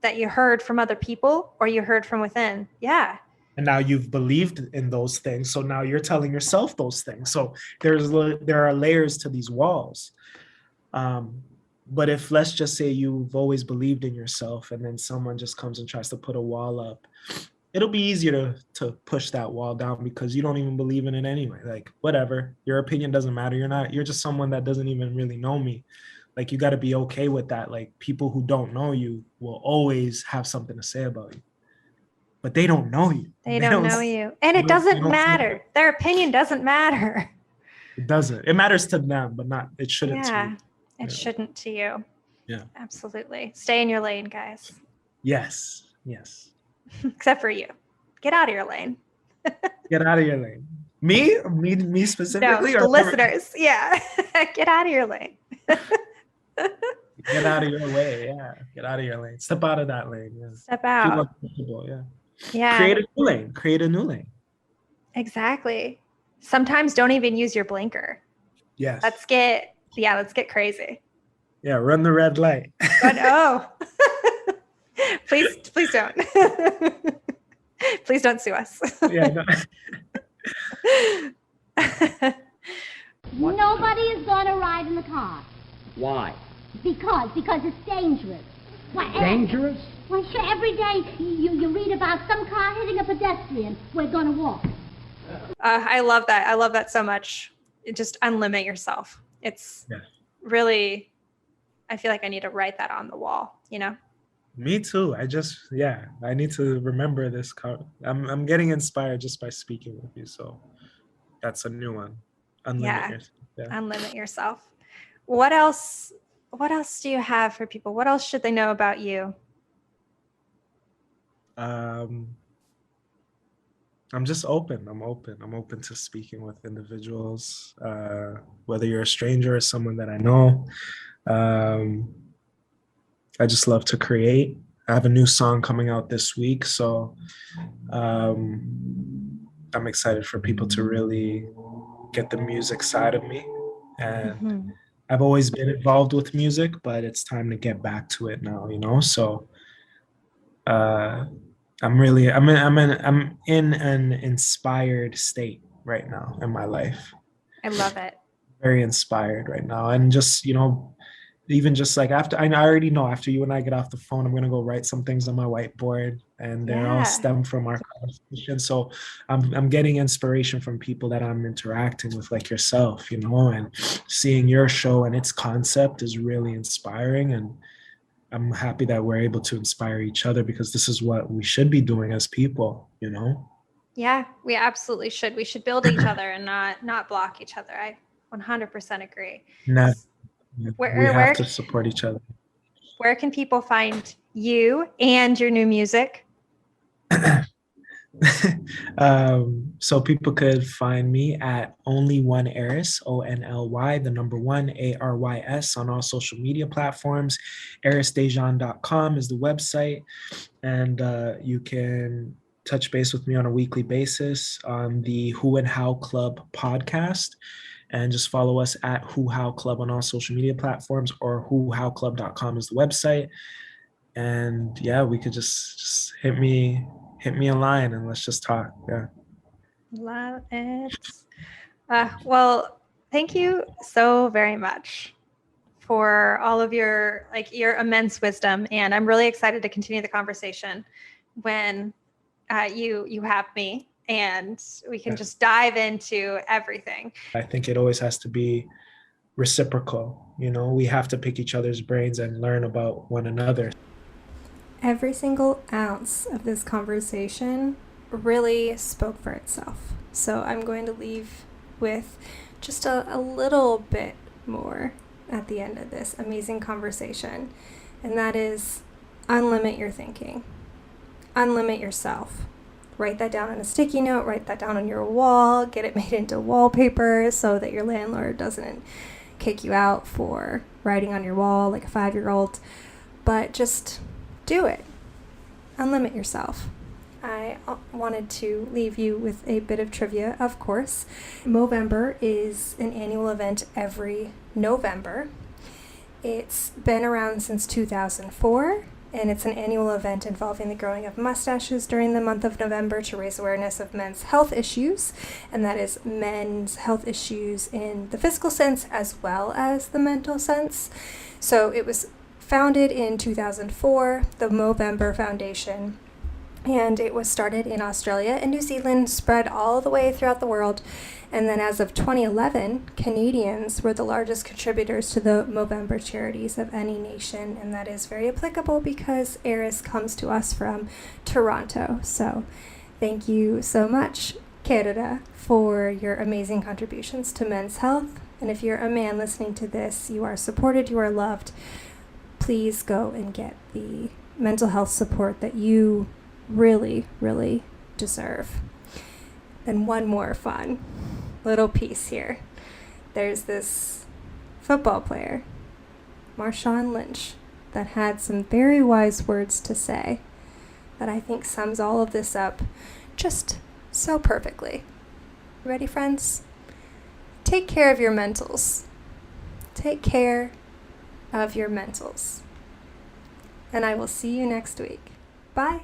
that you heard from other people or you heard from within. Yeah. And now you've believed in those things. So now you're telling yourself those things. So there are layers to these walls. But if, let's just say, you've always believed in yourself and then someone just comes and tries to put a wall up, it'll be easier to push that wall down because you don't even believe in it anyway. Like, whatever, your opinion doesn't matter. You're just someone that doesn't even really know me. Like, you got to be okay with that. Like, people who don't know you will always have something to say about you, but they don't know you. They don't know you. And it doesn't matter. Their opinion doesn't matter. It doesn't. It matters to them, but it shouldn't to you. It shouldn't to you. Yeah. Absolutely. Stay in your lane, guys. Yes. Except for you. Get out of your lane. Get out of your lane. Me specifically? No, the listeners. Yeah. Get out of your lane. Get out of your way. Yeah. Get out of your lane. Step out of that lane. Yeah. Step out. Yeah. Create a new lane. Exactly. Sometimes don't even use your blinker. Yes. Let's get crazy. Yeah, run the red light. But please don't. Please don't sue us. Yeah. No. Nobody is going to ride in the car. Why? Because it's dangerous. Why, Dangerous? Why, sure, every day you read about some car hitting a pedestrian. We're going to walk. I love that. I love that so much. Just unlimit yourself. It's really, I feel like I need to write that on the wall, you know? Me too. I need to remember this. I'm getting inspired just by speaking with you. So that's a new one. Unlimit yourself. Yeah. Unlimit yourself. What else do you have for people? What else should they know about you? I'm just open. I'm open to speaking with individuals, whether you're a stranger or someone that I know. I just love to create. I have a new song coming out this week, so I'm excited for people to really get the music side of me. And I've always been involved with music, but it's time to get back to it now, you know? So I'm in an inspired state right now in my life. I love it. Very inspired right now. And just, you know, even just like I already know after you and I get off the phone, I'm going to go write some things on my whiteboard and they're all stem from our conversation. So I'm getting inspiration from people that I'm interacting with, like yourself, and seeing your show and its concept is really inspiring. And I'm happy that we're able to inspire each other, because this is what we should be doing as people, Yeah, we absolutely should. We should build each other and not block each other. I 100% agree. Not, Where, we have where, to support each other. Where can people find you and your new music? So people could find me at Only One Arys, ONLY, the number one, ARYS, on all social media platforms. ArysDéjan.com is the website, and you can touch base with me on a weekly basis on the Who and How Club podcast, and just follow us at Who How Club on all social media platforms, or whohowclub.com is the website. And yeah, we could just hit me a line and let's just talk. Yeah. Love it. Well, thank you so very much for all of your immense wisdom. And I'm really excited to continue the conversation when you have me, and we can just dive into everything. I think it always has to be reciprocal. We have to pick each other's brains and learn about one another. Every single ounce of this conversation really spoke for itself. So I'm going to leave with just a little bit more at the end of this amazing conversation. And that is, unlimit your thinking. Unlimit yourself. Write that down on a sticky note, write that down on your wall, get it made into wallpaper so that your landlord doesn't kick you out for writing on your wall like a 5-year-old. But just do it. Unlimit yourself. I wanted to leave you with a bit of trivia, of course. Movember is an annual event every November. It's been around since 2004, and it's an annual event involving the growing of mustaches during the month of November to raise awareness of men's health issues, and that is men's health issues in the physical sense as well as the mental sense. So it was founded in 2004, the Movember Foundation, and it was started in Australia and New Zealand, spread all the way throughout the world. And then as of 2011, Canadians were the largest contributors to the Movember charities of any nation, and that is very applicable because Arys comes to us from Toronto. So thank you so much, Canada, for your amazing contributions to men's health. And if you're a man listening to this, you are supported, you are loved. Please go and get the mental health support that you really, really deserve. And one more fun little piece here. There's this football player, Marshawn Lynch, that had some very wise words to say that I think sums all of this up just so perfectly. Ready, friends? Take care of your mentals. Take care of your mentals. And I will see you next week. Bye.